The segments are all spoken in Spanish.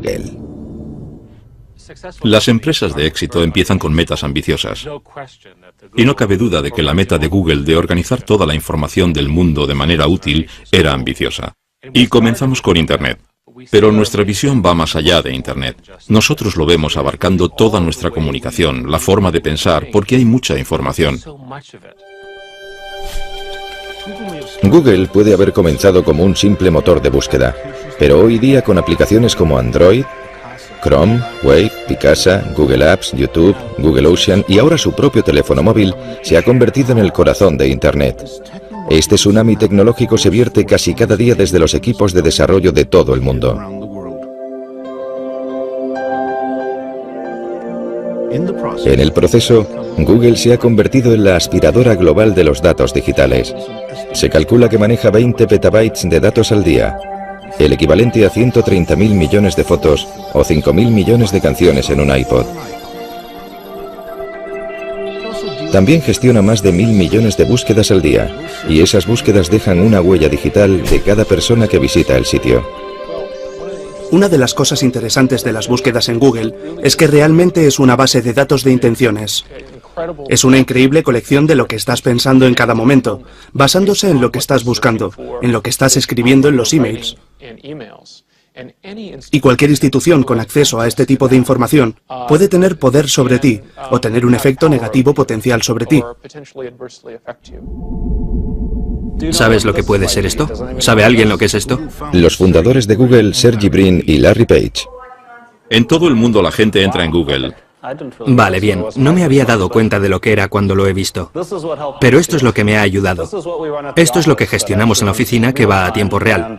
Google. Las empresas de éxito empiezan con metas ambiciosas. Y no cabe duda de que la meta de Google de organizar toda la información del mundo de manera útil era ambiciosa. Y comenzamos con Internet. Pero nuestra visión va más allá de Internet. Nosotros lo vemos abarcando toda nuestra comunicación, la forma de pensar, porque hay mucha información. Google puede haber comenzado como un simple motor de búsqueda, pero hoy día con aplicaciones como Android, Chrome, Wave, Picasa, Google Apps, YouTube, Google Ocean y ahora su propio teléfono móvil, se ha convertido en el corazón de Internet. Este tsunami tecnológico se vierte casi cada día desde los equipos de desarrollo de todo el mundo. En el proceso, Google se ha convertido en la aspiradora global de los datos digitales. Se calcula que maneja 20 petabytes de datos al día, el equivalente a 130.000 millones de fotos o 5.000 millones de canciones en un iPod. También gestiona más de 1.000 millones de búsquedas al día, y esas búsquedas dejan una huella digital de cada persona que visita el sitio. Una de las cosas interesantes de las búsquedas en Google es que realmente es una base de datos de intenciones. Es una increíble colección de lo que estás pensando en cada momento, basándose en lo que estás buscando, en lo que estás escribiendo en los emails. Y cualquier institución con acceso a este tipo de información puede tener poder sobre ti o tener un efecto negativo potencial sobre ti. ¿Sabes lo que puede ser esto? ¿Sabe alguien lo que es esto? Los fundadores de Google, Sergey Brin y Larry Page. En todo el mundo la gente entra en Google. Vale, bien. No me había dado cuenta de lo que era cuando lo he visto. Pero esto es lo que me ha ayudado. Esto es lo que gestionamos en la oficina, que va a tiempo real.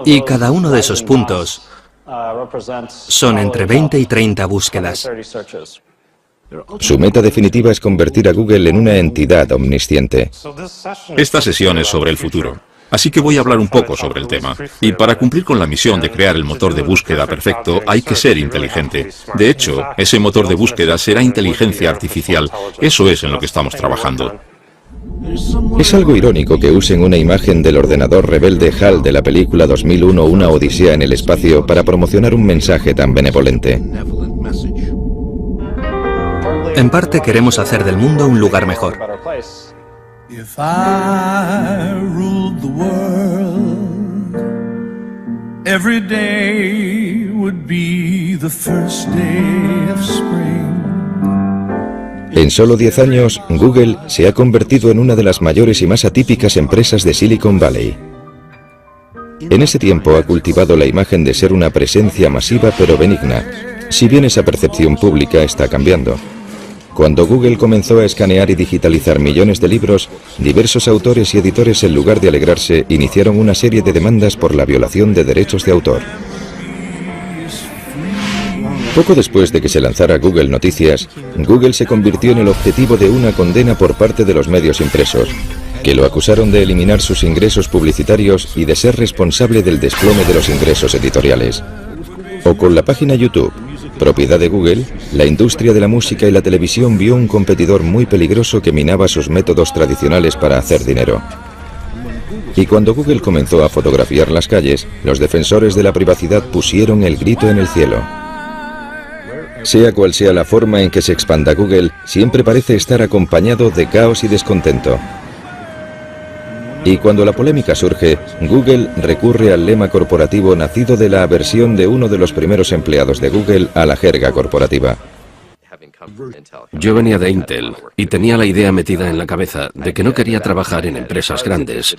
Y cada uno de esos puntos son entre 20 y 30 búsquedas. Su meta definitiva es convertir a Google en una entidad omnisciente. Esta sesión es sobre el futuro. Así que voy a hablar un poco sobre el tema. Y para cumplir con la misión de crear el motor de búsqueda perfecto, hay que ser inteligente. De hecho, ese motor de búsqueda será inteligencia artificial. Eso es en lo que estamos trabajando. Es algo irónico que usen una imagen del ordenador rebelde HAL de la película 2001 Una Odisea en el espacio para promocionar un mensaje tan benevolente. En parte queremos hacer del mundo un lugar mejor. If I ruled the world, every day would be the first day of spring. En solo 10 años, Google se ha convertido en una de las mayores y más atípicas empresas de Silicon Valley. En ese tiempo ha cultivado la imagen de ser una presencia masiva pero benigna, si bien esa percepción pública está cambiando. Cuando Google comenzó a escanear y digitalizar millones de libros, diversos autores y editores, en lugar de alegrarse, iniciaron una serie de demandas por la violación de derechos de autor. Poco después de que se lanzara Google Noticias, Google se convirtió en el objetivo de una condena por parte de los medios impresos, que lo acusaron de eliminar sus ingresos publicitarios y de ser responsable del desplome de los ingresos editoriales. O con la página YouTube, propiedad de Google, la industria de la música y la televisión vio un competidor muy peligroso que minaba sus métodos tradicionales para hacer dinero. Y cuando Google comenzó a fotografiar las calles, los defensores de la privacidad pusieron el grito en el cielo. Sea cual sea la forma en que se expanda Google, siempre parece estar acompañado de caos y descontento. Y cuando la polémica surge, Google recurre al lema corporativo nacido de la aversión de uno de los primeros empleados de Google a la jerga corporativa. Yo venía de Intel y tenía la idea metida en la cabeza de que no quería trabajar en empresas grandes.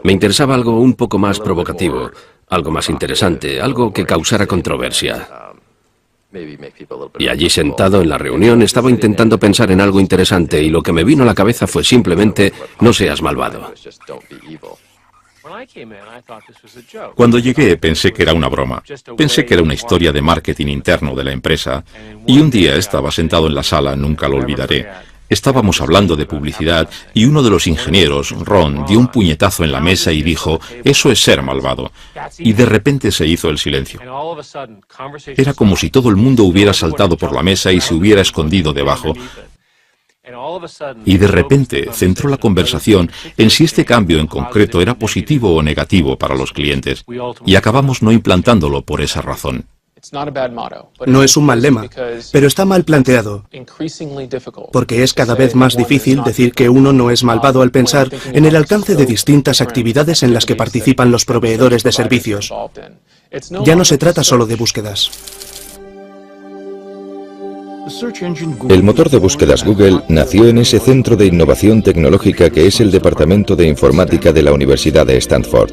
Me interesaba algo un poco más provocativo, algo más interesante, algo que causara controversia. Y allí sentado en la reunión estaba intentando pensar en algo interesante y lo que me vino a la cabeza fue simplemente no seas malvado. Cuando llegué pensé que era una broma. Pensé que era una historia de marketing interno de la empresa. Y un día estaba sentado en la sala, nunca lo olvidaré. Estábamos hablando de publicidad y uno de los ingenieros, Ron, dio un puñetazo en la mesa y dijo, eso es ser malvado. Y de repente se hizo el silencio. Era como si todo el mundo hubiera saltado por la mesa y se hubiera escondido debajo. Y de repente centró la conversación en si este cambio en concreto era positivo o negativo para los clientes. Y acabamos no implantándolo por esa razón. No es un mal lema, pero está mal planteado, porque es cada vez más difícil decir que uno no es malvado al pensar en el alcance de distintas actividades en las que participan los proveedores de servicios. Ya no se trata solo de búsquedas. El motor de búsquedas Google nació en ese centro de innovación tecnológica que es el Departamento de Informática de la Universidad de Stanford.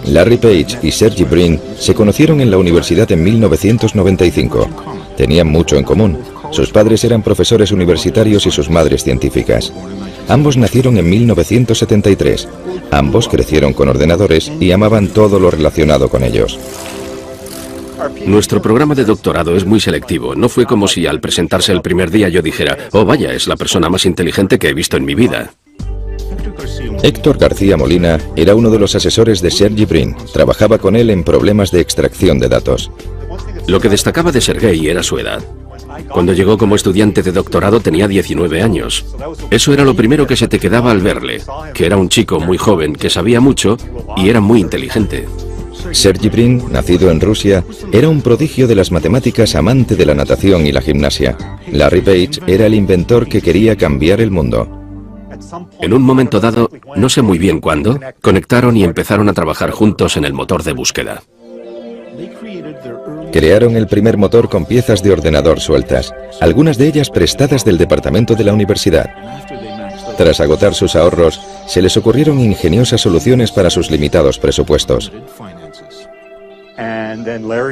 Larry Page y Sergey Brin se conocieron en la universidad en 1995. Tenían mucho en común. Sus padres eran profesores universitarios y sus madres científicas. Ambos nacieron en 1973. Ambos crecieron con ordenadores y amaban todo lo relacionado con ellos. Nuestro programa de doctorado es muy selectivo. No fue como si al presentarse el primer día yo dijera, oh vaya, es la persona más inteligente que he visto en mi vida. Héctor García Molina era uno de los asesores de Sergey Brin. Trabajaba con él en problemas de extracción de datos. Lo que destacaba de Sergey era su edad. Cuando llegó como estudiante de doctorado tenía 19 años. Eso era lo primero que se te quedaba al verle, que era un chico muy joven, que sabía mucho y era muy inteligente. Sergey Brin, nacido en Rusia, era un prodigio de las matemáticas, amante de la natación y la gimnasia. Larry Page era el inventor que quería cambiar el mundo. En un momento dado, no sé muy bien cuándo, conectaron y empezaron a trabajar juntos en el motor de búsqueda. Crearon el primer motor con piezas de ordenador sueltas, algunas de ellas prestadas del departamento de la universidad. Tras agotar sus ahorros, se les ocurrieron ingeniosas soluciones para sus limitados presupuestos.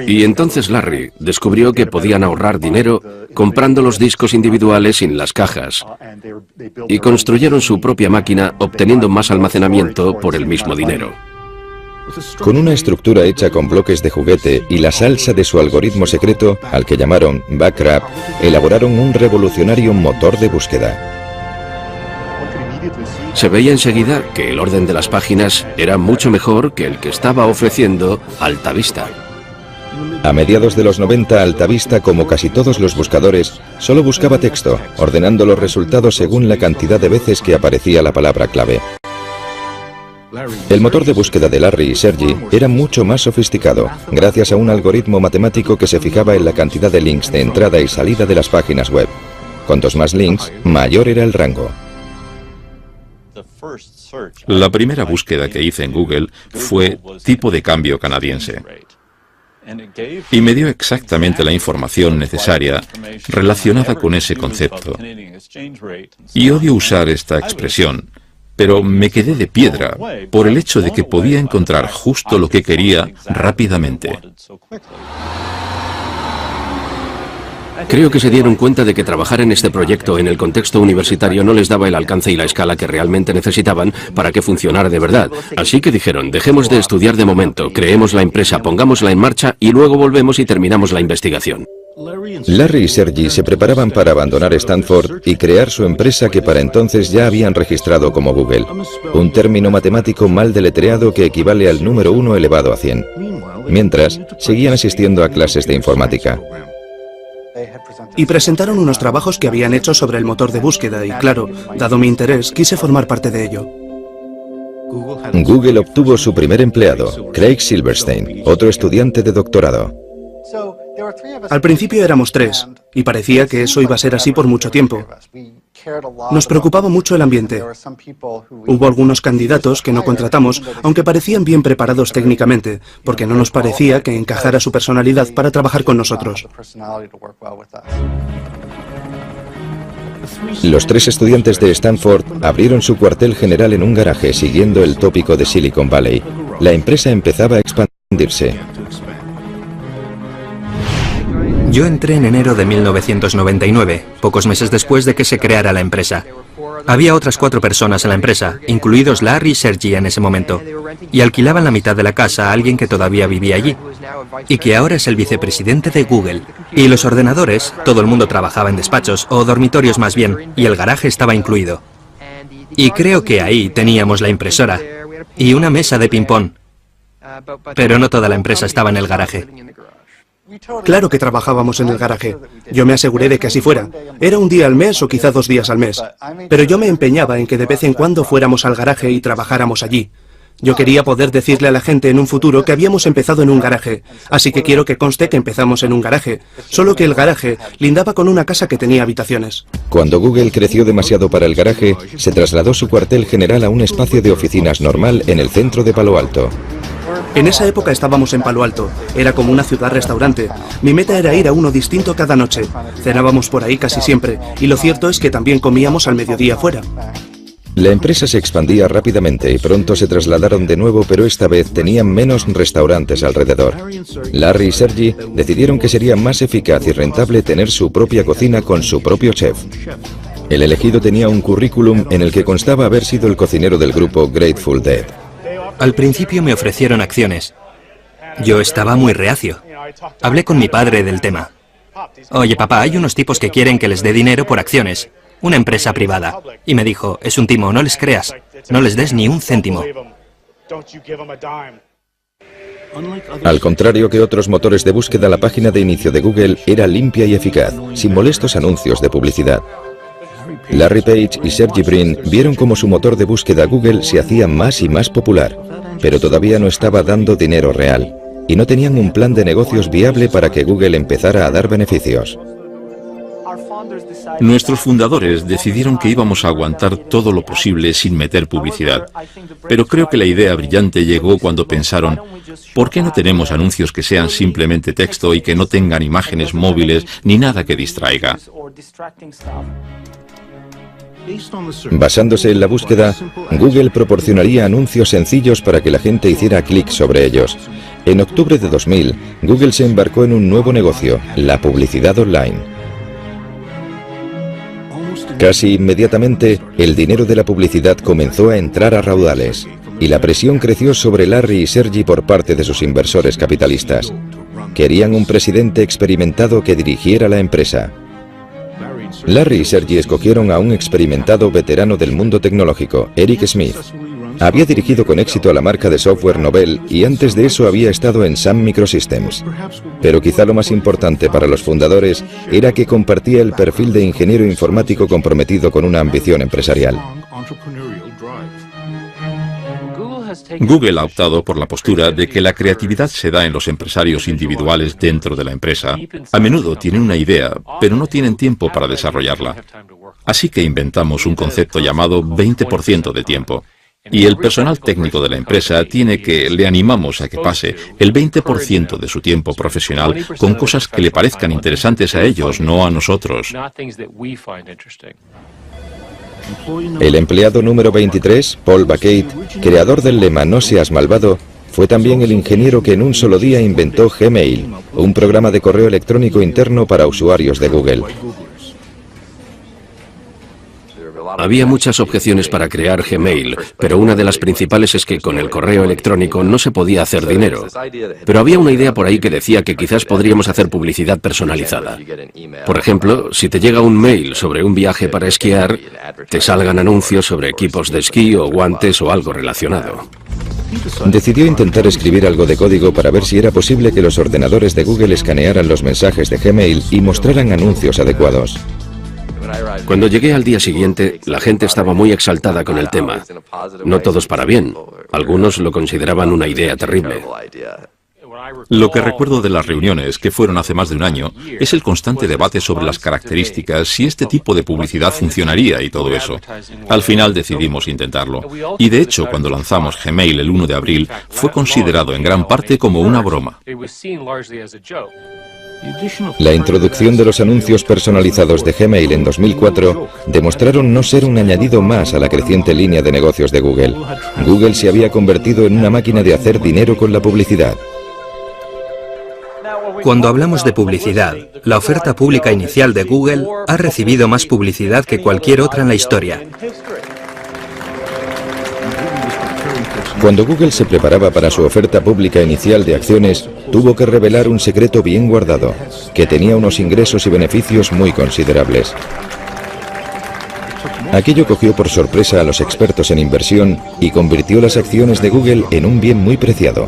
Y entonces Larry descubrió que podían ahorrar dinero comprando los discos individuales sin las cajas y construyeron su propia máquina obteniendo más almacenamiento por el mismo dinero. Con una estructura hecha con bloques de juguete y la salsa de su algoritmo secreto, al que llamaron Backrap, elaboraron un revolucionario motor de búsqueda. Se veía enseguida que el orden de las páginas era mucho mejor que el que estaba ofreciendo Altavista. A mediados de los 90, Altavista, como casi todos los buscadores, solo buscaba texto, ordenando los resultados según la cantidad de veces que aparecía la palabra clave. El motor de búsqueda de Larry y Sergey era mucho más sofisticado, gracias a un algoritmo matemático que se fijaba en la cantidad de links de entrada y salida de las páginas web. Cuantos más links, mayor era el rango. La primera búsqueda que hice en Google fue tipo de cambio canadiense. Y me dio exactamente la información necesaria relacionada con ese concepto. Y odio usar esta expresión, pero me quedé de piedra por el hecho de que podía encontrar justo lo que quería rápidamente. Creo que se dieron cuenta de que trabajar en este proyecto en el contexto universitario no les daba el alcance y la escala que realmente necesitaban para que funcionara de verdad. Así que dijeron, dejemos de estudiar de momento, creemos la empresa, pongámosla en marcha y luego volvemos y terminamos la investigación. Larry y Sergey se preparaban para abandonar Stanford y crear su empresa que para entonces ya habían registrado como Google, un término matemático mal deletreado que equivale al número 1 elevado a 100. Mientras, seguían asistiendo a clases de informática. Y presentaron unos trabajos que habían hecho sobre el motor de búsqueda y, claro, dado mi interés, quise formar parte de ello. Google obtuvo su primer empleado, Craig Silverstein, otro estudiante de doctorado. Al principio éramos 3, y parecía que eso iba a ser así por mucho tiempo. Nos preocupaba mucho el ambiente. Hubo algunos candidatos que no contratamos, aunque parecían bien preparados técnicamente, porque no nos parecía que encajara su personalidad para trabajar con nosotros. Los 3 estudiantes de Stanford abrieron su cuartel general en un garaje siguiendo el tópico de Silicon Valley. La empresa empezaba a expandirse. Yo entré en enero de 1999, pocos meses después de que se creara la empresa. Había otras 4 personas en la empresa, incluidos Larry y Sergey en ese momento, y alquilaban la mitad de la casa a alguien que todavía vivía allí, y que ahora es el vicepresidente de Google. Y los ordenadores, todo el mundo trabajaba en despachos, o dormitorios más bien, y el garaje estaba incluido. Y creo que ahí teníamos la impresora, y una mesa de ping-pong. Pero no toda la empresa estaba en el garaje. Claro que trabajábamos en el garaje. Yo me aseguré de que así fuera. Era un día al mes o quizá 2 días al mes. Pero yo me empeñaba en que de vez en cuando fuéramos al garaje y trabajáramos allí. Yo quería poder decirle a la gente en un futuro que habíamos empezado en un garaje, así que quiero que conste que empezamos en un garaje, solo que el garaje lindaba con una casa que tenía habitaciones. Cuando Google creció demasiado para el garaje, se trasladó su cuartel general a un espacio de oficinas normal en el centro de Palo Alto. En esa época estábamos en Palo Alto, era como una ciudad-restaurante. Mi meta era ir a uno distinto cada noche. Cenábamos por ahí casi siempre, y lo cierto es que también comíamos al mediodía fuera. La empresa se expandía rápidamente y pronto se trasladaron de nuevo, pero esta vez tenían menos restaurantes alrededor. Larry y Sergey decidieron que sería más eficaz y rentable tener su propia cocina con su propio chef. El elegido tenía un currículum en el que constaba haber sido el cocinero del grupo Grateful Dead. Al principio me ofrecieron acciones. Yo estaba muy reacio. Hablé con mi padre del tema. Oye, papá, hay unos tipos que quieren que les dé dinero por acciones. Una empresa privada. Y me dijo, es un timo, no les creas. No les des ni un céntimo. Al contrario que otros motores de búsqueda, la página de inicio de Google era limpia y eficaz, sin molestos anuncios de publicidad. Larry Page y Sergey Brin vieron cómo su motor de búsqueda Google se hacía más y más popular, pero todavía no estaba dando dinero real, y no tenían un plan de negocios viable para que Google empezara a dar beneficios. Nuestros fundadores decidieron que íbamos a aguantar todo lo posible sin meter publicidad, pero creo que la idea brillante llegó cuando pensaron, ¿por qué no tenemos anuncios que sean simplemente texto y que no tengan imágenes móviles ni nada que distraiga? Basándose en la búsqueda, Google proporcionaría anuncios sencillos para que la gente hiciera clic sobre ellos. En octubre de 2000, Google se embarcó en un nuevo negocio, la publicidad online. Casi inmediatamente, el dinero de la publicidad comenzó a entrar a raudales, y la presión creció sobre Larry y Sergey por parte de sus inversores capitalistas. Querían un presidente experimentado que dirigiera la empresa. Larry y Sergey escogieron a un experimentado veterano del mundo tecnológico, Eric Schmidt. Había dirigido con éxito a la marca de software Novell y antes de eso había estado en Sun Microsystems. Pero quizá lo más importante para los fundadores era que compartía el perfil de ingeniero informático comprometido con una ambición empresarial. Google ha optado por la postura de que la creatividad se da en los empresarios individuales dentro de la empresa. A menudo tienen una idea, pero no tienen tiempo para desarrollarla. Así que inventamos un concepto llamado 20% de tiempo. Y el personal técnico de la empresa le animamos a que pase el 20% de su tiempo profesional con cosas que le parezcan interesantes a ellos, no a nosotros. El empleado número 23, Paul Bacate, creador del lema "No seas malvado", fue también el ingeniero que en un solo día inventó Gmail, un programa de correo electrónico interno para usuarios de Google. Había muchas objeciones para crear Gmail, pero una de las principales es que con el correo electrónico no se podía hacer dinero. Pero había una idea por ahí que decía que quizás podríamos hacer publicidad personalizada. Por ejemplo, si te llega un mail sobre un viaje para esquiar, te salgan anuncios sobre equipos de esquí o guantes o algo relacionado. Decidió intentar escribir algo de código para ver si era posible que los ordenadores de Google escanearan los mensajes de Gmail y mostraran anuncios adecuados. Cuando llegué al día siguiente, la gente estaba muy exaltada con el tema. No todos para bien. Algunos lo consideraban una idea terrible. Lo que recuerdo de las reuniones, que fueron hace más de un año, es el constante debate sobre las características, si este tipo de publicidad funcionaría y todo eso. Al final decidimos intentarlo. Y de hecho, cuando lanzamos Gmail el 1 de abril, fue considerado en gran parte como una broma. La introducción de los anuncios personalizados de Gmail en 2004 demostraron no ser un añadido más a la creciente línea de negocios de Google. Google se había convertido en una máquina de hacer dinero con la publicidad. Cuando hablamos de publicidad, la oferta pública inicial de Google ha recibido más publicidad que cualquier otra en la historia. Cuando Google se preparaba para su oferta pública inicial de acciones, tuvo que revelar un secreto bien guardado, que tenía unos ingresos y beneficios muy considerables. Aquello cogió por sorpresa a los expertos en inversión y convirtió las acciones de Google en un bien muy preciado.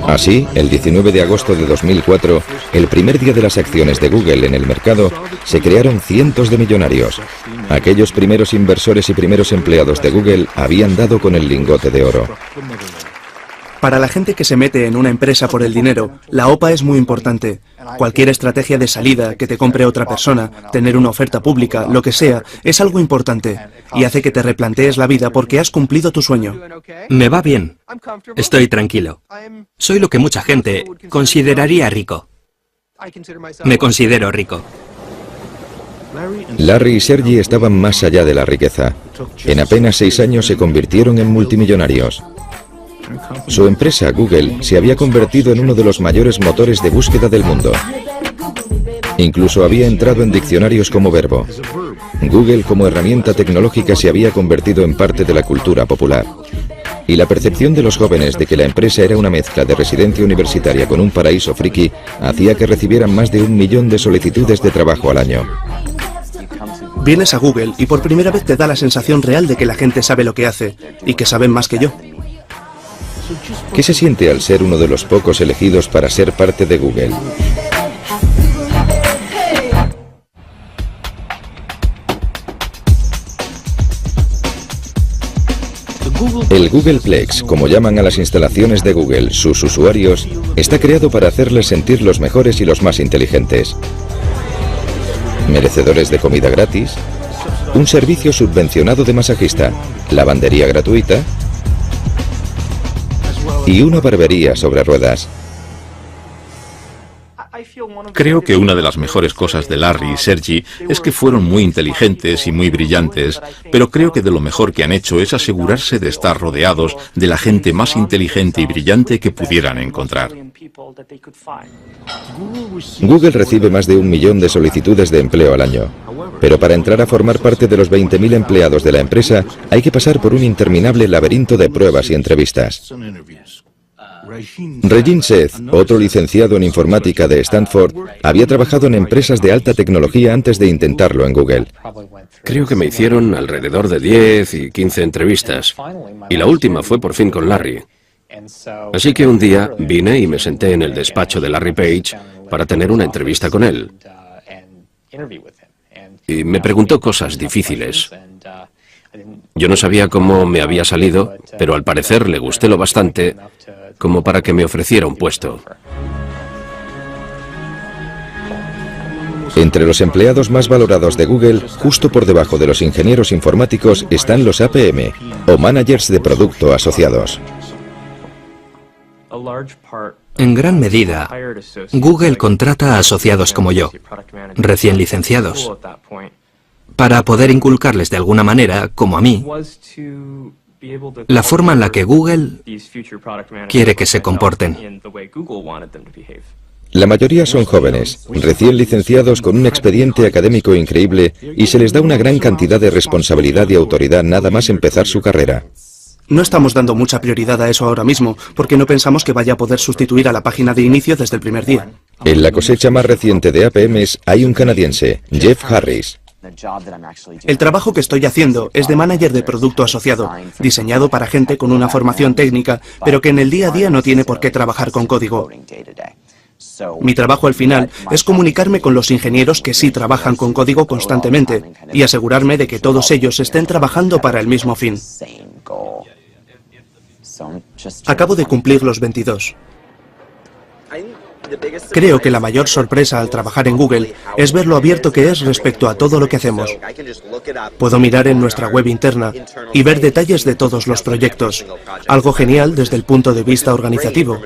Así, el 19 de agosto de 2004, el primer día de las acciones de Google en el mercado, se crearon cientos de millonarios. Aquellos primeros inversores y primeros empleados de Google habían dado con el lingote de oro. Para la gente que se mete en una empresa por el dinero, la OPA es muy importante. Cualquier estrategia de salida, que te compre otra persona, tener una oferta pública, lo que sea, es algo importante y hace que te replantees la vida porque has cumplido tu sueño. Me va bien. Estoy tranquilo. Soy lo que mucha gente consideraría rico. Me considero rico. Larry y Sergey estaban más allá de la riqueza. En apenas 6 años se convirtieron en multimillonarios. Su empresa, Google, se había convertido en uno de los mayores motores de búsqueda del mundo. Incluso había entrado en diccionarios como verbo. Google como herramienta tecnológica se había convertido en parte de la cultura popular. Y la percepción de los jóvenes de que la empresa era una mezcla de residencia universitaria con un paraíso friki hacía que recibieran más de 1 millón de solicitudes de trabajo al año. Vienes a Google y por primera vez te da la sensación real de que la gente sabe lo que hace y que saben más que yo. ¿Qué se siente al ser uno de los pocos elegidos para ser parte de Google? El Googleplex, como llaman a las instalaciones de Google sus usuarios, está creado para hacerles sentir los mejores y los más inteligentes. Merecedores de comida gratis, un servicio subvencionado de masajista, lavandería gratuita y una barbería sobre ruedas. Creo que una de las mejores cosas de Larry y Sergey es que fueron muy inteligentes y muy brillantes, pero creo que de lo mejor que han hecho es asegurarse de estar rodeados de la gente más inteligente y brillante que pudieran encontrar. Google recibe más de 1 millón de solicitudes de empleo al año, pero para entrar a formar parte de los 20.000 empleados de la empresa hay que pasar por un interminable laberinto de pruebas y entrevistas. Regine Seth, otro licenciado en informática de Stanford, había trabajado en empresas de alta tecnología antes de intentarlo en Google. Creo que me hicieron alrededor de 10 y 15 entrevistas, y la última fue por fin con Larry. Así que un día vine y me senté en el despacho de Larry Page para tener una entrevista con él. Y me preguntó cosas difíciles. Yo no sabía cómo me había salido, pero al parecer le gusté lo bastante como para que me ofreciera un puesto. Entre los empleados más valorados de Google, justo por debajo de los ingenieros informáticos, están los APM, o Managers de Producto Asociados. En gran medida, Google contrata a asociados como yo, recién licenciados, para poder inculcarles de alguna manera, como a mí, la forma en la que Google quiere que se comporten. La mayoría son jóvenes, recién licenciados con un expediente académico increíble y se les da una gran cantidad de responsabilidad y autoridad nada más empezar su carrera. No estamos dando mucha prioridad a eso ahora mismo, porque no pensamos que vaya a poder sustituir a la página de inicio desde el primer día. En la cosecha más reciente de APMs hay un canadiense, Jeff Harris. El trabajo que estoy haciendo es de manager de producto asociado, diseñado para gente con una formación técnica, pero que en el día a día no tiene por qué trabajar con código. Mi trabajo al final es comunicarme con los ingenieros que sí trabajan con código constantemente y asegurarme de que todos ellos estén trabajando para el mismo fin. Acabo de cumplir los 22. Creo que la mayor sorpresa al trabajar en Google es ver lo abierto que es respecto a todo lo que hacemos. Puedo mirar en nuestra web interna y ver detalles de todos los proyectos, algo genial desde el punto de vista organizativo.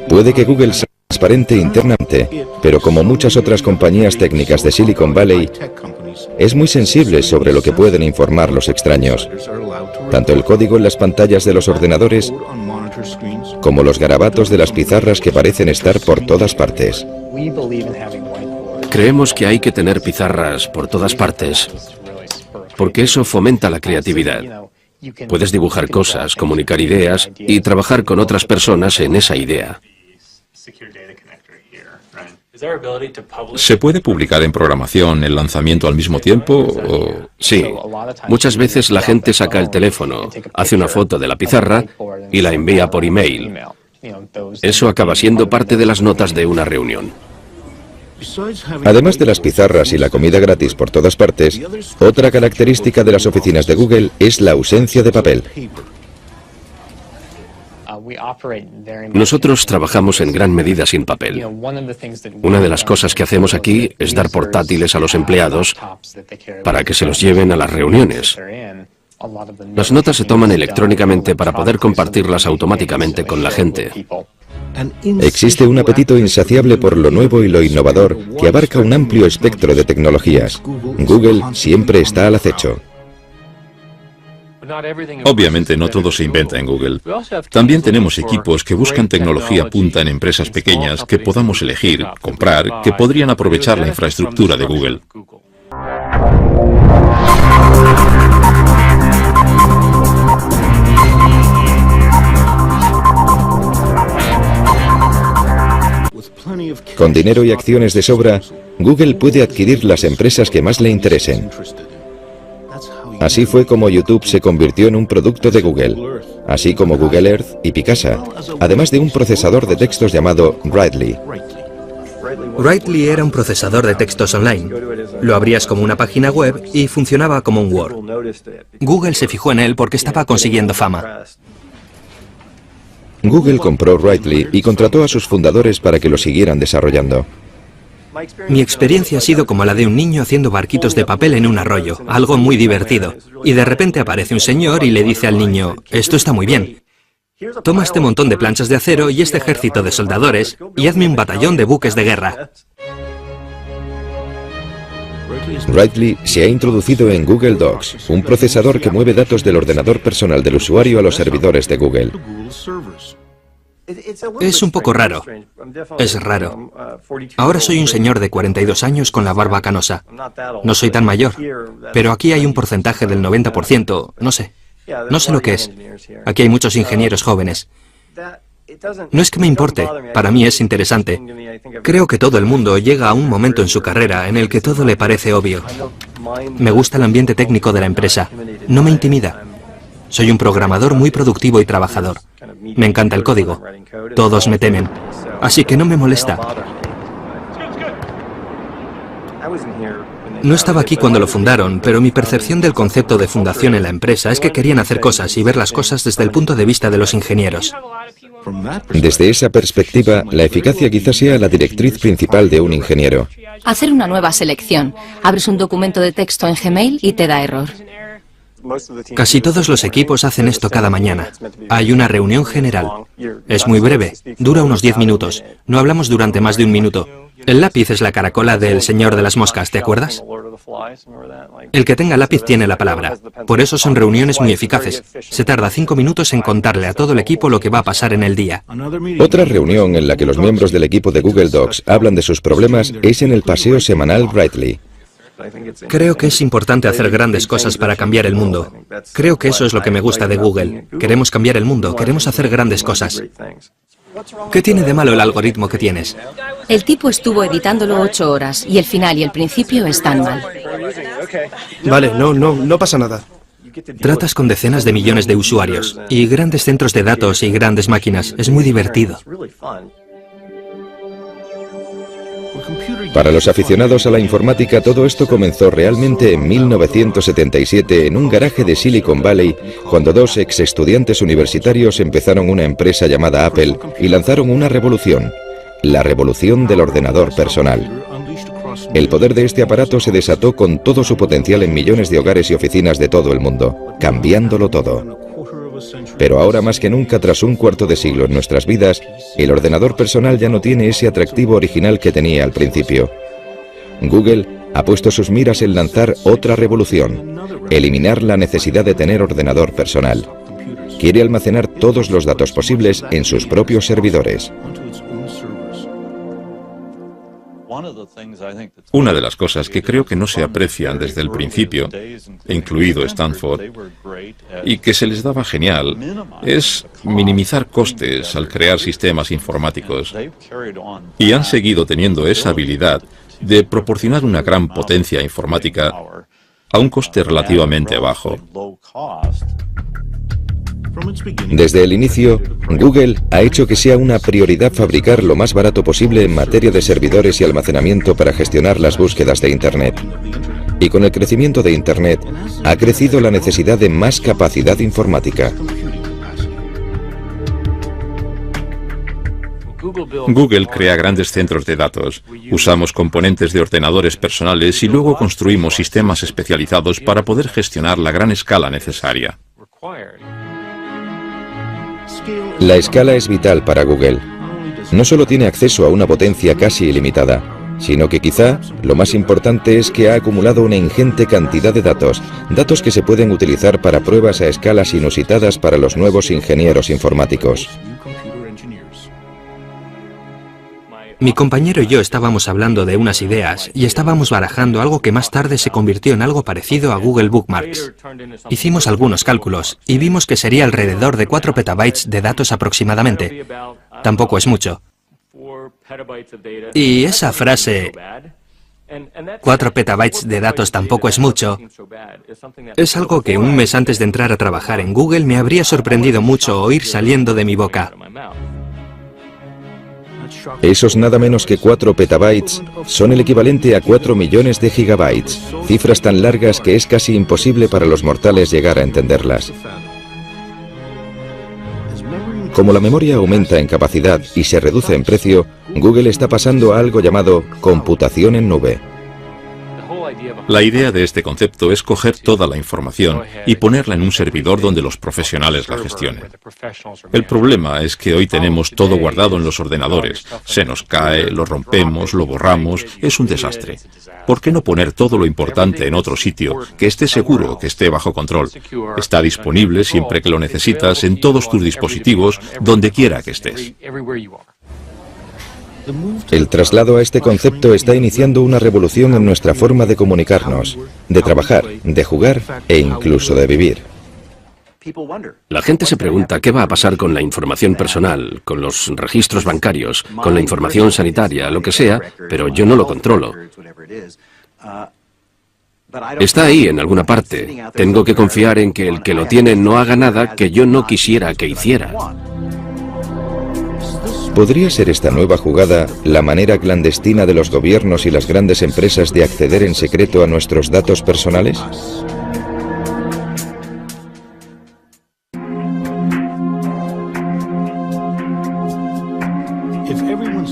Puede que Google sea transparente internamente, pero como muchas otras compañías técnicas de Silicon Valley, es muy sensible sobre lo que pueden informar los extraños. Tanto el código en las pantallas de los ordenadores, como los garabatos de las pizarras que parecen estar por todas partes. Creemos que hay que tener pizarras por todas partes, porque eso fomenta la creatividad. Puedes dibujar cosas, comunicar ideas y trabajar con otras personas en esa idea. ¿Se puede publicar en programación el lanzamiento al mismo tiempo o...? Sí. Muchas veces la gente saca el teléfono, hace una foto de la pizarra y la envía por email. Eso acaba siendo parte de las notas de una reunión. Además de las pizarras y la comida gratis por todas partes, otra característica de las oficinas de Google es la ausencia de papel. Nosotros trabajamos en gran medida sin papel. Una de las cosas que hacemos aquí es dar portátiles a los empleados para que se los lleven a las reuniones. Las notas se toman electrónicamente para poder compartirlas automáticamente con la gente. Existe un apetito insaciable por lo nuevo y lo innovador que abarca un amplio espectro de tecnologías. Google siempre está al acecho. Obviamente no todo se inventa en Google. También tenemos equipos que buscan tecnología punta en empresas pequeñas que podamos elegir, comprar, que podrían aprovechar la infraestructura de Google. Con dinero y acciones de sobra, Google puede adquirir las empresas que más le interesen. Así fue como YouTube se convirtió en un producto de Google, así como Google Earth y Picasa, además de un procesador de textos llamado Writely. Writely era un procesador de textos online. Lo abrías como una página web y funcionaba como un Word. Google se fijó en él porque estaba consiguiendo fama. Google compró Writely y contrató a sus fundadores para que lo siguieran desarrollando. Mi experiencia ha sido como la de un niño haciendo barquitos de papel en un arroyo, algo muy divertido. Y de repente aparece un señor y le dice al niño, esto está muy bien. Toma este montón de planchas de acero y este ejército de soldadores y hazme un batallón de buques de guerra. Writely se ha introducido en Google Docs, un procesador que mueve datos del ordenador personal del usuario a los servidores de Google. Es un poco raro. Es raro. Ahora soy un señor de 42 años con la barba canosa. No soy tan mayor, pero aquí hay un porcentaje del 90%, no sé. No sé lo que es. Aquí hay muchos ingenieros jóvenes. No es que me importe, para mí es interesante. Creo que todo el mundo llega a un momento en su carrera en el que todo le parece obvio. Me gusta el ambiente técnico de la empresa. No me intimida. Soy un programador muy productivo y trabajador. Me encanta el código. Todos me temen. Así que no me molesta. No estaba aquí cuando lo fundaron, pero mi percepción del concepto de fundación en la empresa es que querían hacer cosas y ver las cosas desde el punto de vista de los ingenieros. Desde esa perspectiva, la eficacia quizás sea la directriz principal de un ingeniero. Hacer una nueva selección. Abres un documento de texto en Gmail y te da error. Casi todos los equipos hacen esto cada mañana. Hay una reunión general. Es muy breve, dura unos 10 minutos. No hablamos durante más de un minuto. El lápiz es la caracola del señor de las moscas, ¿te acuerdas? El que tenga lápiz tiene la palabra. Por eso son reuniones muy eficaces. Se tarda 5 minutos en contarle a todo el equipo lo que va a pasar en el día. Otra reunión en la que los miembros del equipo de Google Docs hablan de sus problemas es en el paseo semanal Writely. Creo que es importante hacer grandes cosas para cambiar el mundo. Creo que eso es lo que me gusta de Google. Queremos cambiar el mundo, queremos hacer grandes cosas. ¿Qué tiene de malo el algoritmo que tienes? El tipo estuvo editándolo 8 horas y el final y el principio están mal. Vale, no pasa nada. Tratas con decenas de millones de usuarios y grandes centros de datos y grandes máquinas. Es muy divertido. Para los aficionados a la informática, todo esto comenzó realmente en 1977 en un garaje de Silicon Valley, cuando dos ex estudiantes universitarios empezaron una empresa llamada Apple y lanzaron una revolución, la revolución del ordenador personal. El poder de este aparato se desató con todo su potencial en millones de hogares y oficinas de todo el mundo, cambiándolo todo. Pero ahora más que nunca, tras un cuarto de siglo en nuestras vidas, el ordenador personal ya no tiene ese atractivo original que tenía al principio. Google ha puesto sus miras en lanzar otra revolución, eliminar la necesidad de tener ordenador personal. Quiere almacenar todos los datos posibles en sus propios servidores. Una de las cosas que creo que no se aprecian desde el principio, incluido Stanford, y que se les daba genial, es minimizar costes al crear sistemas informáticos. Y han seguido teniendo esa habilidad de proporcionar una gran potencia informática a un coste relativamente bajo. Desde el inicio, Google ha hecho que sea una prioridad fabricar lo más barato posible en materia de servidores y almacenamiento para gestionar las búsquedas de Internet. Y con el crecimiento de Internet, ha crecido la necesidad de más capacidad informática. Google crea grandes centros de datos. Usamos componentes de ordenadores personales y luego construimos sistemas especializados para poder gestionar la gran escala necesaria. La escala es vital para Google. No solo tiene acceso a una potencia casi ilimitada, sino que quizá lo más importante es que ha acumulado una ingente cantidad de datos que se pueden utilizar para pruebas a escalas inusitadas para los nuevos ingenieros informáticos. Mi compañero y yo estábamos hablando de unas ideas y estábamos barajando algo que más tarde se convirtió en algo parecido a Google Bookmarks. Hicimos algunos cálculos y vimos que sería alrededor de 4 petabytes de datos aproximadamente. Tampoco es mucho. Y esa frase, 4 petabytes de datos tampoco es mucho, es algo que un mes antes de entrar a trabajar en Google me habría sorprendido mucho oír saliendo de mi boca. Esos nada menos que 4 petabytes son el equivalente a 4 millones de gigabytes, cifras tan largas que es casi imposible para los mortales llegar a entenderlas. Como la memoria aumenta en capacidad y se reduce en precio, Google está pasando a algo llamado computación en nube. La idea de este concepto es coger toda la información y ponerla en un servidor donde los profesionales la gestionen. El problema es que hoy tenemos todo guardado en los ordenadores. Se nos cae, lo rompemos, lo borramos, es un desastre. ¿Por qué no poner todo lo importante en otro sitio, que esté seguro, que esté bajo control? Está disponible siempre que lo necesitas en todos tus dispositivos, donde quiera que estés. El traslado a este concepto está iniciando una revolución en nuestra forma de comunicarnos, de trabajar, de jugar e incluso de vivir. La gente se pregunta qué va a pasar con la información personal, con los registros bancarios, con la información sanitaria, lo que sea, pero yo no lo controlo. Está ahí en alguna parte. Tengo que confiar en que el que lo tiene no haga nada que yo no quisiera que hiciera. ¿Podría ser esta nueva jugada la manera clandestina de los gobiernos y las grandes empresas de acceder en secreto a nuestros datos personales?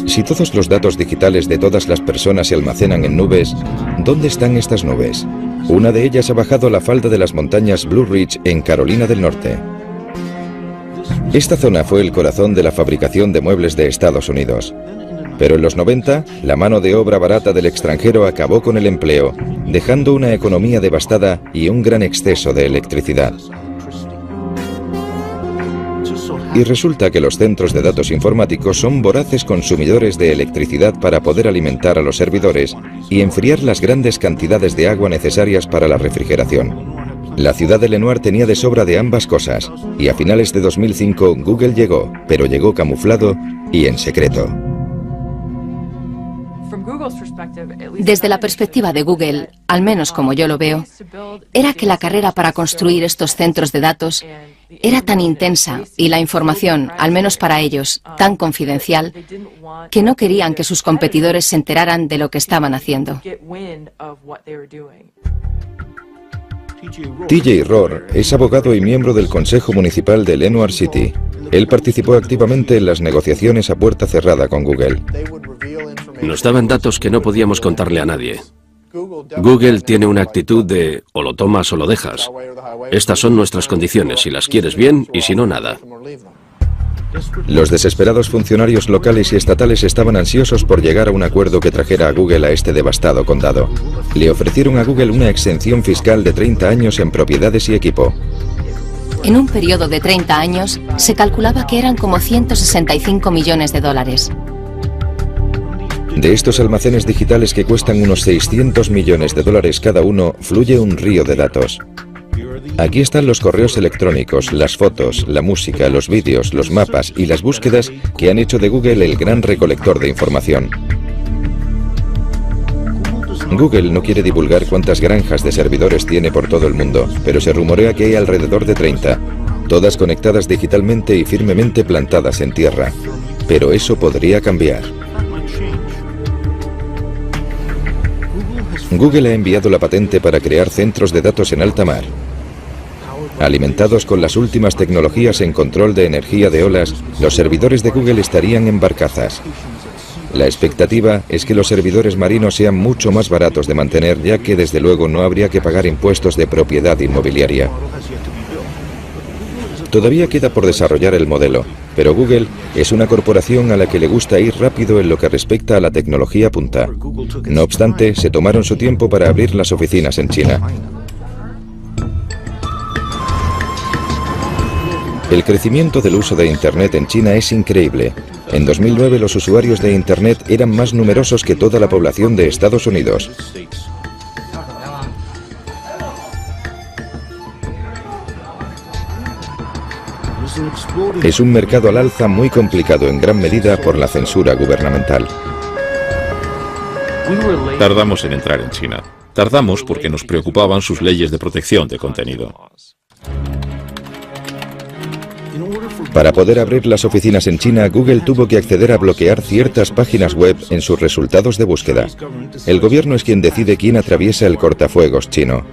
Si todos los datos digitales de todas las personas se almacenan en nubes, ¿dónde están estas nubes? Una de ellas ha bajado la falda de las montañas Blue Ridge en Carolina del Norte. Esta zona fue el corazón de la fabricación de muebles de Estados Unidos. Pero en los 90, la mano de obra barata del extranjero acabó con el empleo, dejando una economía devastada y un gran exceso de electricidad. Y resulta que los centros de datos informáticos son voraces consumidores de electricidad para poder alimentar a los servidores y enfriar las grandes cantidades de agua necesarias para la refrigeración. La ciudad de Lenoir tenía de sobra de ambas cosas, y a finales de 2005 Google llegó, pero llegó camuflado y en secreto. Desde la perspectiva de Google, al menos como yo lo veo, era que la carrera para construir estos centros de datos era tan intensa y la información, al menos para ellos, tan confidencial, que no querían que sus competidores se enteraran de lo que estaban haciendo. TJ Rohr es abogado y miembro del Consejo Municipal de Lenoir City. Él participó activamente en las negociaciones a puerta cerrada con Google. Nos daban datos que no podíamos contarle a nadie. Google tiene una actitud de o lo tomas o lo dejas. Estas son nuestras condiciones, si las quieres bien y si no, nada. Los desesperados funcionarios locales y estatales estaban ansiosos por llegar a un acuerdo que trajera a Google a este devastado condado. Le ofrecieron a Google una exención fiscal de 30 años en propiedades y equipo. En un periodo de 30 años, se calculaba que eran como $165 millones. De estos almacenes digitales que cuestan unos 600 millones de dólares cada uno, fluye un río de datos. Aquí están los correos electrónicos, las fotos, la música, los vídeos, los mapas y las búsquedas que han hecho de Google el gran recolector de información. Google no quiere divulgar cuántas granjas de servidores tiene por todo el mundo, pero se rumorea que hay alrededor de 30, todas conectadas digitalmente y firmemente plantadas en tierra. Pero eso podría cambiar. Google ha enviado la patente para crear centros de datos en alta mar. Alimentados con las últimas tecnologías en control de energía de olas, los servidores de Google estarían en barcazas. La expectativa es que los servidores marinos sean mucho más baratos de mantener, ya que desde luego no habría que pagar impuestos de propiedad inmobiliaria. Todavía queda por desarrollar el modelo, pero Google es una corporación a la que le gusta ir rápido en lo que respecta a la tecnología punta. No obstante, se tomaron su tiempo para abrir las oficinas en China. El crecimiento del uso de Internet en China es increíble. En 2009 los usuarios de Internet eran más numerosos que toda la población de Estados Unidos. Es un mercado al alza muy complicado en gran medida por la censura gubernamental. Tardamos en entrar en China. Tardamos porque nos preocupaban sus leyes de protección de contenido. Para poder abrir las oficinas en China, Google tuvo que acceder a bloquear ciertas páginas web en sus resultados de búsqueda. El gobierno es quien decide quién atraviesa el cortafuegos chino.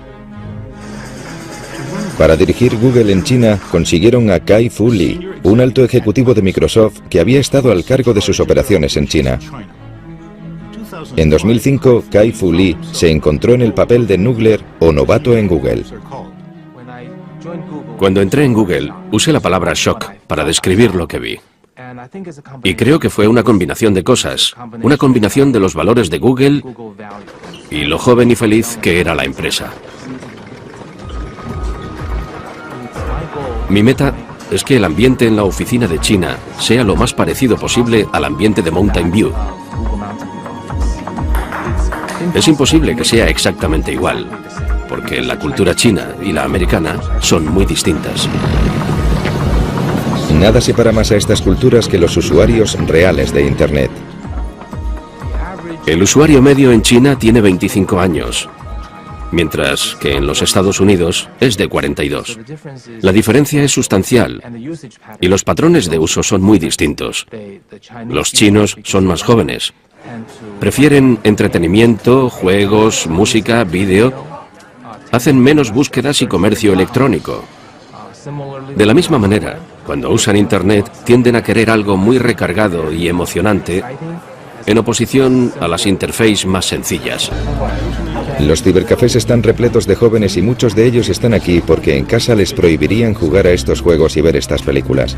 Para dirigir Google en China, consiguieron a Kai-Fu Lee, un alto ejecutivo de Microsoft que había estado al cargo de sus operaciones en China. En 2005, Kai-Fu Lee se encontró en el papel de Noogler o novato en Google. Cuando entré en Google, usé la palabra shock para describir lo que vi. Y creo que fue una combinación de cosas, una combinación de los valores de Google y lo joven y feliz que era la empresa. Mi meta es que el ambiente en la oficina de China sea lo más parecido posible al ambiente de Mountain View. Es imposible que sea exactamente igual, porque la cultura china y la americana son muy distintas. Nada separa más a estas culturas que los usuarios reales de Internet. El usuario medio en China tiene 25 años, mientras que en los Estados Unidos es de 42. La diferencia es sustancial y los patrones de uso son muy distintos. Los chinos son más jóvenes. Prefieren entretenimiento, juegos, música, vídeo. Hacen menos búsquedas y comercio electrónico. De la misma manera, cuando usan Internet, tienden a querer algo muy recargado y emocionante, en oposición a las interfaces más sencillas. Los cibercafés están repletos de jóvenes y muchos de ellos están aquí porque en casa les prohibirían jugar a estos juegos y ver estas películas.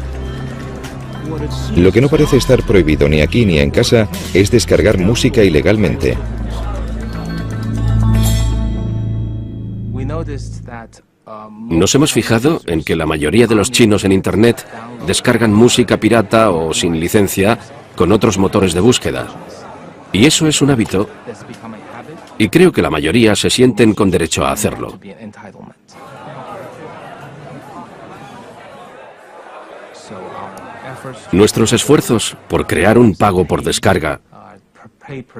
Lo que no parece estar prohibido ni aquí ni en casa es descargar música ilegalmente. Nos hemos fijado en que la mayoría de los chinos en Internet descargan música pirata o sin licencia con otros motores de búsqueda. Y eso es un hábito, y creo que la mayoría se sienten con derecho a hacerlo. Nuestros esfuerzos por crear un pago por descarga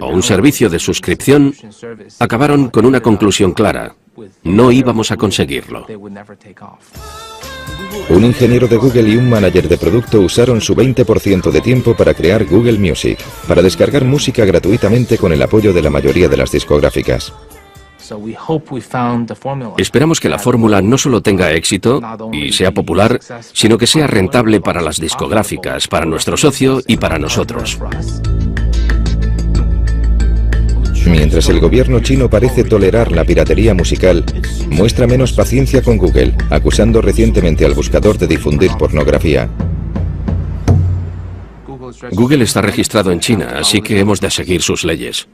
o un servicio de suscripción acabaron con una conclusión clara: no íbamos a conseguirlo. Un ingeniero de Google y un manager de producto usaron su 20% de tiempo para crear Google Music, para descargar música gratuitamente con el apoyo de la mayoría de las discográficas. Esperamos que la fórmula no solo tenga éxito y sea popular, sino que sea rentable para las discográficas, para nuestro socio y para nosotros. Mientras el gobierno chino parece tolerar la piratería musical, muestra menos paciencia con Google, acusando recientemente al buscador de difundir pornografía. Google está registrado en China, así que hemos de seguir sus leyes.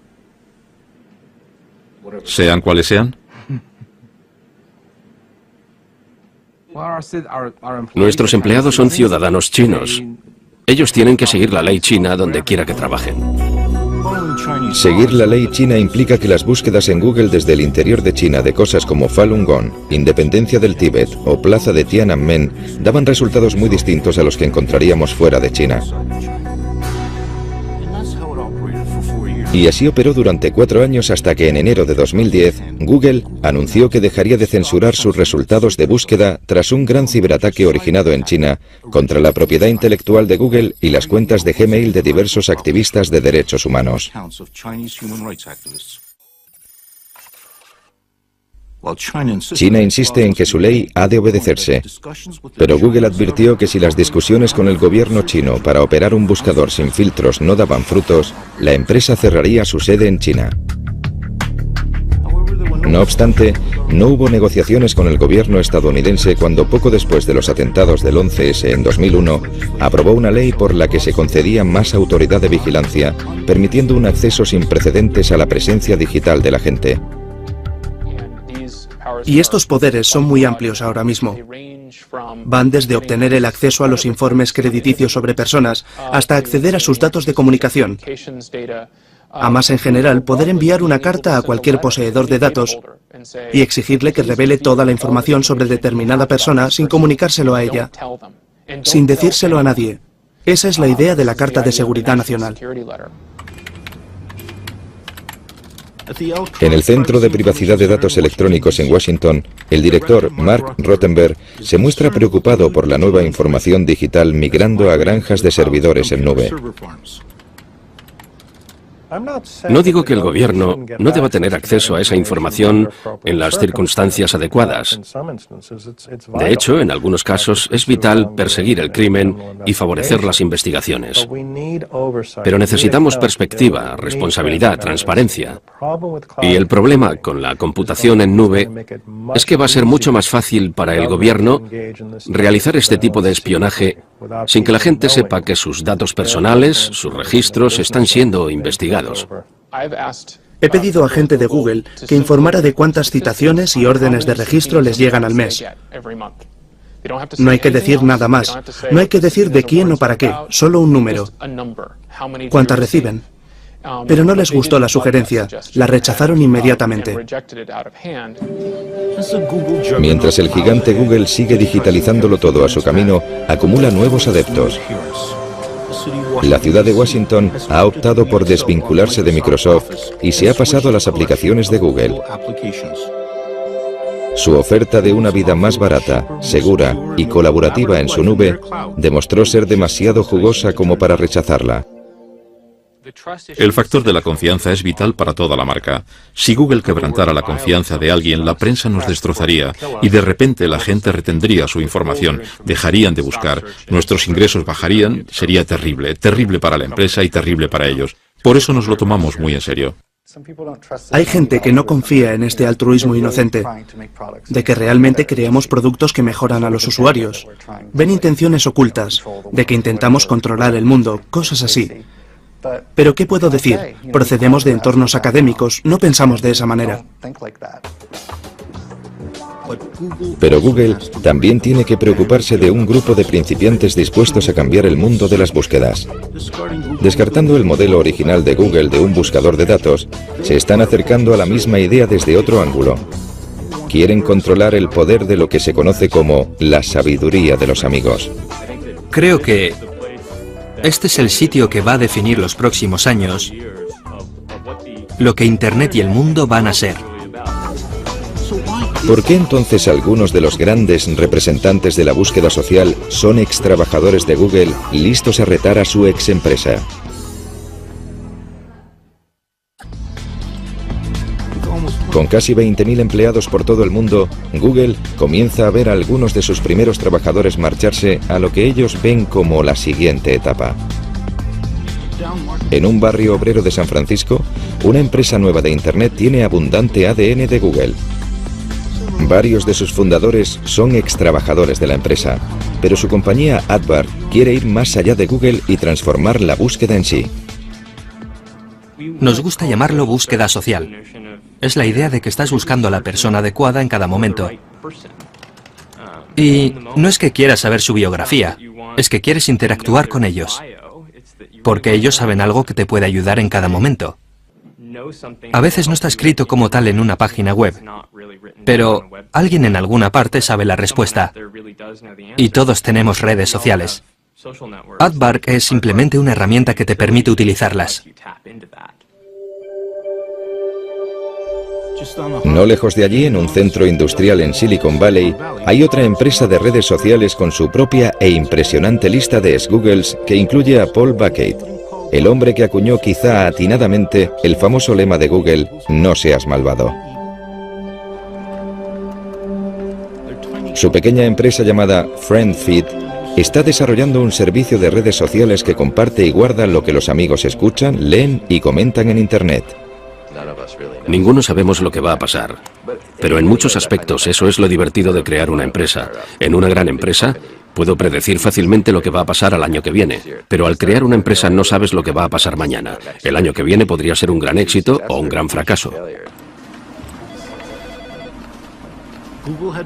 Sean cuales sean. Nuestros empleados son ciudadanos chinos. Ellos tienen que seguir la ley china donde quiera que trabajen. Seguir la ley china implica que las búsquedas en Google desde el interior de China de cosas como Falun Gong, independencia del Tíbet o plaza de Tiananmen daban resultados muy distintos a los que encontraríamos fuera de China. Y así operó durante 4 años hasta que en enero de 2010, Google anunció que dejaría de censurar sus resultados de búsqueda tras un gran ciberataque originado en China contra la propiedad intelectual de Google y las cuentas de Gmail de diversos activistas de derechos humanos. China insiste en que su ley ha de obedecerse, pero Google advirtió que si las discusiones con el gobierno chino para operar un buscador sin filtros no daban frutos, la empresa cerraría su sede en China. No obstante, no hubo negociaciones con el gobierno estadounidense cuando poco después de los atentados del 11S en 2001, aprobó una ley por la que se concedía más autoridad de vigilancia, permitiendo un acceso sin precedentes a la presencia digital de la gente. Y estos poderes son muy amplios ahora mismo. Van desde obtener el acceso a los informes crediticios sobre personas hasta acceder a sus datos de comunicación. A más en general, poder enviar una carta a cualquier poseedor de datos y exigirle que revele toda la información sobre determinada persona sin comunicárselo a ella, sin decírselo a nadie. Esa es la idea de la Carta de Seguridad Nacional. En el Centro de Privacidad de Datos Electrónicos en Washington, el director Mark Rottenberg se muestra preocupado por la nueva información digital migrando a granjas de servidores en nube. No digo que el gobierno no deba tener acceso a esa información en las circunstancias adecuadas. De hecho, en algunos casos es vital perseguir el crimen y favorecer las investigaciones. Pero necesitamos perspectiva, responsabilidad, transparencia. Y el problema con la computación en nube es que va a ser mucho más fácil para el gobierno realizar este tipo de espionaje sin que la gente sepa que sus datos personales, sus registros, están siendo investigados. He pedido a gente de Google que informara de cuántas citaciones y órdenes de registro les llegan al mes. No hay que decir nada más. No hay que decir de quién o para qué, solo un número. ¿Cuántas reciben? Pero no les gustó la sugerencia, la rechazaron inmediatamente. Mientras el gigante Google sigue digitalizándolo todo a su camino, acumula nuevos adeptos. La ciudad de Washington ha optado por desvincularse de Microsoft y se ha pasado a las aplicaciones de Google. Su oferta de una vida más barata, segura y colaborativa en su nube demostró ser demasiado jugosa como para rechazarla. El factor de la confianza es vital para toda la marca. Si Google quebrantara la confianza de alguien, la prensa nos destrozaría y de repente la gente retendría su información, dejarían de buscar, nuestros ingresos bajarían, sería terrible, terrible para la empresa y terrible para ellos. Por eso nos lo tomamos muy en serio. Hay gente que no confía en este altruismo inocente, de que realmente creamos productos que mejoran a los usuarios. Ven intenciones ocultas, de que intentamos controlar el mundo, cosas así. Pero ¿qué puedo decir? Procedemos de entornos académicos, no pensamos de esa manera. Pero Google también tiene que preocuparse de un grupo de principiantes dispuestos a cambiar el mundo de las búsquedas. Descartando el modelo original de Google de un buscador de datos, se están acercando a la misma idea desde otro ángulo. Quieren controlar el poder de lo que se conoce como la sabiduría de los amigos. Creo que este es el sitio que va a definir los próximos años lo que Internet y el mundo van a ser. ¿Por qué entonces algunos de los grandes representantes de la búsqueda social son extrabajadores de Google listos a retar a su ex empresa? Con casi 20.000 empleados por todo el mundo, Google comienza a ver a algunos de sus primeros trabajadores marcharse a lo que ellos ven como la siguiente etapa. En un barrio obrero de San Francisco, una empresa nueva de Internet tiene abundante ADN de Google. Varios de sus fundadores son extrabajadores de la empresa, pero su compañía AdWords quiere ir más allá de Google y transformar la búsqueda en sí. Nos gusta llamarlo búsqueda social. Es la idea de que estás buscando a la persona adecuada en cada momento. Y no es que quieras saber su biografía, es que quieres interactuar con ellos. porque ellos saben algo que te puede ayudar en cada momento. A veces no está escrito como tal en una página web, pero alguien en alguna parte sabe la respuesta. Y todos tenemos redes sociales. Aardvark es simplemente una herramienta que te permite utilizarlas. No lejos de allí, en un centro industrial en Silicon Valley, hay otra empresa de redes sociales con su propia e impresionante lista de ex-Googles que incluye a Paul Bucket, el hombre que acuñó quizá atinadamente el famoso lema de Google, "No seas malvado". Su pequeña empresa llamada FriendFeed está desarrollando un servicio de redes sociales que comparte y guarda lo que los amigos escuchan, leen y comentan en Internet. Ninguno sabemos lo que va a pasar, pero en muchos aspectos eso es lo divertido de crear una empresa. En una gran empresa puedo predecir fácilmente lo que va a pasar al año que viene, pero al crear una empresa no sabes lo que va a pasar mañana. El año que viene podría ser un gran éxito o un gran fracaso.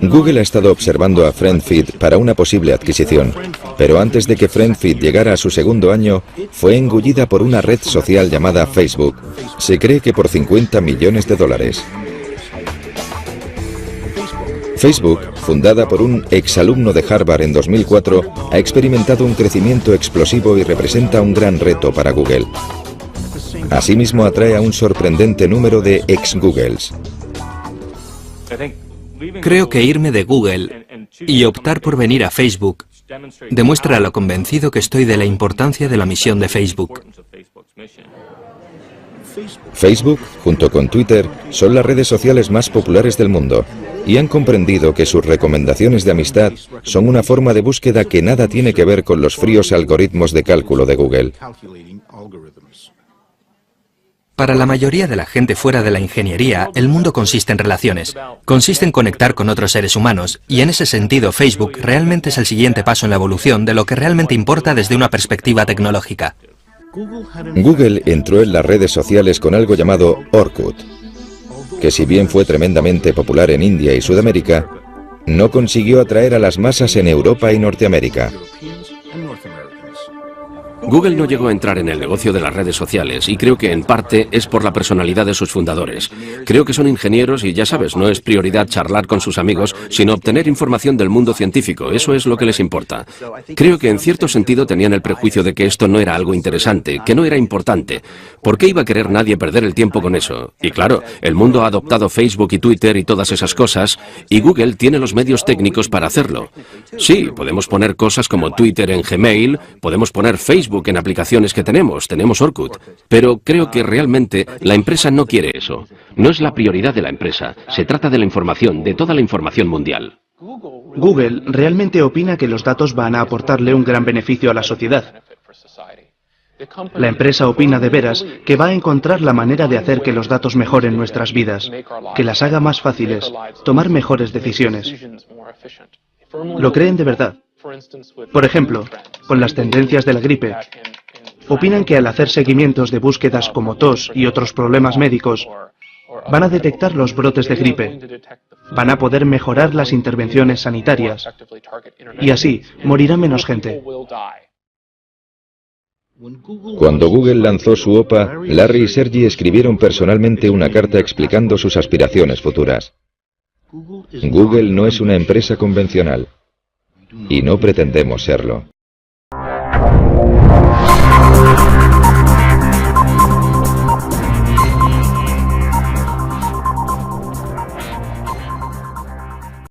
Google ha estado observando a FriendFeed para una posible adquisición, pero antes de que FriendFeed llegara a su segundo año, fue engullida por una red social llamada Facebook. Se cree que por $50 millones. Facebook, fundada por un exalumno de Harvard en 2004, ha experimentado un crecimiento explosivo y representa un gran reto para Google. Asimismo, atrae a un sorprendente número de ex-Googles. Creo que irme de Google y optar por venir a Facebook demuestra lo convencido que estoy de la importancia de la misión de Facebook. Facebook, junto con Twitter, son las redes sociales más populares del mundo y han comprendido que sus recomendaciones de amistad son una forma de búsqueda que nada tiene que ver con los fríos algoritmos de cálculo de Google. Para la mayoría de la gente fuera de la ingeniería, el mundo consiste en relaciones. Consiste en conectar con otros seres humanos, y en ese sentido Facebook realmente es el siguiente paso en la evolución de lo que realmente importa desde una perspectiva tecnológica. Google entró en las redes sociales con algo llamado Orkut, que si bien fue tremendamente popular en India y Sudamérica, no consiguió atraer a las masas en Europa y Norteamérica. Google no llegó a entrar en el negocio de las redes sociales y creo que en parte es por la personalidad de sus fundadores. Creo que son ingenieros y ya sabes, no es prioridad charlar con sus amigos, sino obtener información del mundo científico, eso es lo que les importa. Creo que en cierto sentido tenían el prejuicio de que esto no era algo interesante, que no era importante. ¿Por qué iba a querer nadie perder el tiempo con eso? Y claro, el mundo ha adoptado Facebook y Twitter y todas esas cosas, y Google tiene los medios técnicos para hacerlo. Sí, podemos poner cosas como Twitter en Gmail, podemos poner Facebook en aplicaciones que tenemos Orkut, pero creo que realmente la empresa no quiere eso. No es la prioridad de la empresa, se trata de la información, de toda la información mundial. Google realmente opina que los datos van a aportarle un gran beneficio a la sociedad. La empresa opina de veras que va a encontrar la manera de hacer que los datos mejoren nuestras vidas, que las haga más fáciles, tomar mejores decisiones. Lo creen de verdad. Por ejemplo, con las tendencias de la gripe, opinan que al hacer seguimientos de búsquedas como tos y otros problemas médicos, van a detectar los brotes de gripe, van a poder mejorar las intervenciones sanitarias y así morirá menos gente. Cuando Google lanzó su OPA, Larry y Sergey escribieron personalmente una carta explicando sus aspiraciones futuras. Google no es una empresa convencional y no pretendemos serlo.